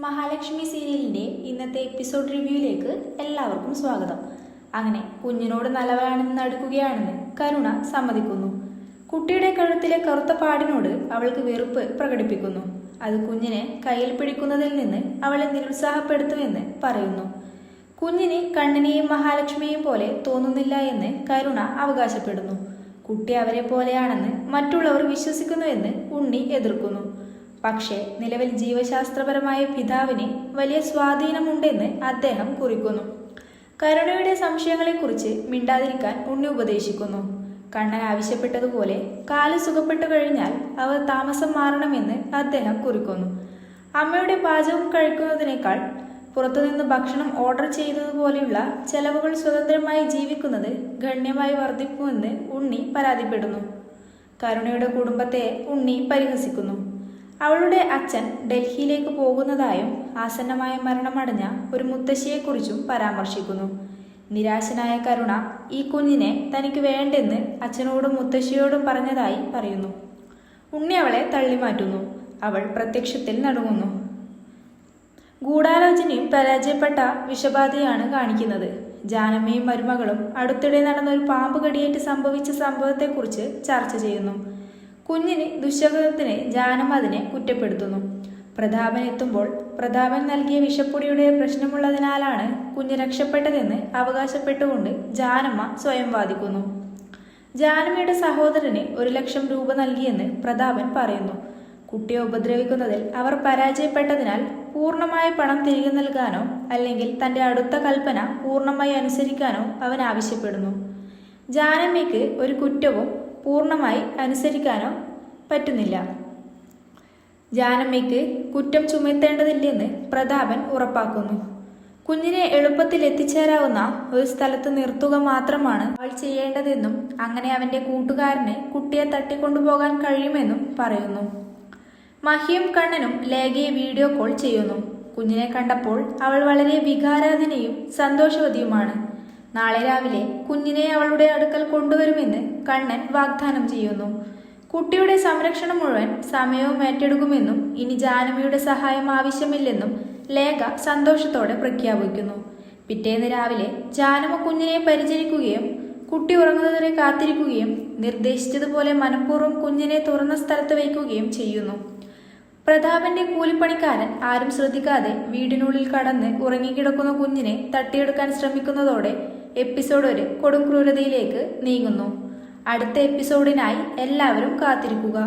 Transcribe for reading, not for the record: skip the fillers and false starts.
മഹാലക്ഷ്മി സീരിയലിൻ്റെ ഇന്നത്തെ എപ്പിസോഡ് റിവ്യൂയിലേക്ക് എല്ലാവർക്കും സ്വാഗതം. അങ്ങനെ കുഞ്ഞിനോട് നല്ലവരാണെന്ന് നടുക്കുകയാണെന്ന് കരുണ സമ്മതിക്കുന്നു. കുട്ടിയുടെ കഴുത്തിലെ കറുത്ത പാടിനോട് അവൾക്ക് വെറുപ്പ് പ്രകടിപ്പിക്കുന്നു. അത് കുഞ്ഞിനെ കയ്യിൽ പിടിക്കുന്നതിൽ നിന്ന് അവളെ നിരുത്സാഹപ്പെടുത്തുമെന്ന് പറയുന്നു. കുഞ്ഞിന് കണ്ണനെയും മഹാലക്ഷ്മിയെയും പോലെ തോന്നുന്നില്ല എന്ന് കരുണ അവകാശപ്പെടുന്നു. കുട്ടി അവരെ പോലെയാണെന്ന് മറ്റുള്ളവർ വിശ്വസിക്കുന്നുവെന്ന് ഉണ്ണി എതിർക്കുന്നു. പക്ഷേ നിലവിൽ ജീവശാസ്ത്രപരമായ പിതാവിന് വലിയ സ്വാധീനമുണ്ടെന്ന് അദ്ദേഹം കുറിക്കുന്നു. കരുണയുടെ സംശയങ്ങളെക്കുറിച്ച് മിണ്ടാതിരിക്കാൻ ഉണ്ണി ഉപദേശിക്കുന്നു. കണ്ണൻ ആവശ്യപ്പെട്ടതുപോലെ കാല് സുഖപ്പെട്ടു കഴിഞ്ഞാൽ അവർ താമസം മാറണമെന്ന് അദ്ദേഹം കുറിക്കുന്നു. അമ്മയുടെ പാചകം കഴിക്കുന്നതിനേക്കാൾ പുറത്തുനിന്ന് ഭക്ഷണം ഓർഡർ ചെയ്യുന്നതുപോലെയുള്ള ചെലവുകൾ സ്വതന്ത്രമായി ജീവിക്കുന്നത് ഗണ്യമായി വർദ്ധിക്കുമെന്ന് ഉണ്ണി പരാതിപ്പെടുന്നു. കരുണയുടെ കുടുംബത്തെ ഉണ്ണി പരിഹസിക്കുന്നു. അവളുടെ അച്ഛൻ ഡൽഹിയിലേക്ക് പോകുന്നതായും ആസന്നമായ മരണമടഞ്ഞ ഒരു മുത്തശ്ശിയെക്കുറിച്ചും പരാമർശിക്കുന്നു. നിരാശനായ കരുണ ഈ കുഞ്ഞിനെ തനിക്ക് വേണ്ടെന്ന് അച്ഛനോടും മുത്തശ്ശിയോടും പറഞ്ഞതായി പറയുന്നു. ഉണ്ണി അവളെ തള്ളിമാറ്റുന്നു. അവൾ പ്രത്യക്ഷത്തിൽ നടുങ്ങുന്നു. ഗൂഢാലോചനയും പരാജയപ്പെട്ട വിഷബാധയാണ് കാണിക്കുന്നത്. ജാനമ്മയും മരുമകളും അടുത്തിടെ നടന്ന ഒരു പാമ്പ് കടിയേറ്റ് സംഭവിച്ച സംഭവത്തെക്കുറിച്ച് ചർച്ച ചെയ്യുന്നു. കുഞ്ഞിന് ദുശ്ശകുനത്തിന് ജാനമ്മ അതിനെ കുറ്റപ്പെടുത്തുന്നു. പ്രതാപൻ എത്തുമ്പോൾ പ്രതാപൻ നൽകിയ വിഷപ്പൊടിയുടെ പ്രശ്നമുള്ളതിനാലാണ് കുഞ്ഞ് രക്ഷപ്പെട്ടതെന്ന് അവകാശപ്പെട്ടുകൊണ്ട് ജാനമ്മ സ്വയം വാദിക്കുന്നു. ജാനമ്മയുടെ സഹോദരന് 1,00,000 രൂപ നൽകിയെന്ന് പ്രതാപൻ പറയുന്നു. കുട്ടിയെ ഉപദ്രവിക്കുന്നതിൽ അവർ പരാജയപ്പെട്ടതിനാൽ പൂർണ്ണമായ പണം തിരികെ നൽകാനോ അല്ലെങ്കിൽ തൻ്റെ അടുത്ത കൽപ്പന പൂർണ്ണമായി അനുസരിക്കാനോ അവൻ ആവശ്യപ്പെടുന്നു. ജാനമ്മയ്ക്ക് ഒരു കുറ്റവും പൂർണ്ണമായി അനുസരിക്കാനോ പറ്റുന്നില്ല. ജാനമ്മയ്ക്ക് കുറ്റം ചുമത്തേണ്ടതില്ലെന്ന് പ്രതാപൻ ഉറപ്പാക്കുന്നു. കുഞ്ഞിനെ എളുപ്പത്തിൽ എത്തിച്ചേരാവുന്ന ഒരു സ്ഥലത്ത് നിർത്തുക മാത്രമാണ് അവൾ ചെയ്യേണ്ടതെന്നും അങ്ങനെ അവൻ്റെ കൂട്ടുകാരന് കുട്ടിയെ തട്ടിക്കൊണ്ടുപോകാൻ കഴിയുമെന്നും പറയുന്നു. മഹിയും കണ്ണനും ലേഖയെ വീഡിയോ കോൾ ചെയ്യുന്നു. കുഞ്ഞിനെ കണ്ടപ്പോൾ അവൾ വളരെ വികാരാധീനയും സന്തോഷവതിയുമാണ്. നാളെ രാവിലെ കുഞ്ഞിനെ അവളുടെ അടുക്കൽ കൊണ്ടുവരുമെന്ന് കണ്ണൻ വാഗ്ദാനം ചെയ്യുന്നു. കുട്ടിയുടെ സംരക്ഷണം മുഴുവൻ സമയവും ഏറ്റെടുക്കുമെന്നും ഇനി ജാനമ്മയുടെ സഹായം ആവശ്യമില്ലെന്നും ലേഖ സന്തോഷത്തോടെ പ്രഖ്യാപിക്കുന്നു. പിറ്റേന്ന് രാവിലെ ജാനമ്മ കുഞ്ഞിനെ പരിചരിക്കുകയും കുട്ടി ഉറങ്ങുന്നതുവരെ കാത്തിരിക്കുകയും നിർദ്ദേശിച്ചതുപോലെ മനഃപൂർവ്വം കുഞ്ഞിനെ തുറന്ന സ്ഥലത്ത് വയ്ക്കുകയും ചെയ്യുന്നു. പ്രതാപന്റെ കൂലിപ്പണിക്കാരൻ ആരും ശ്രദ്ധിക്കാതെ വീടിനുള്ളിൽ കടന്ന് ഉറങ്ങിക്കിടക്കുന്ന കുഞ്ഞിനെ തട്ടിയെടുക്കാൻ ശ്രമിക്കുന്നതോടെ എപ്പിസോഡ് ഒരു കൊടും ക്രൂരതയിലേക്ക് നീങ്ങുന്നു. അടുത്ത എപ്പിസോഡിനായി എല്ലാവരും കാത്തിരിക്കുക.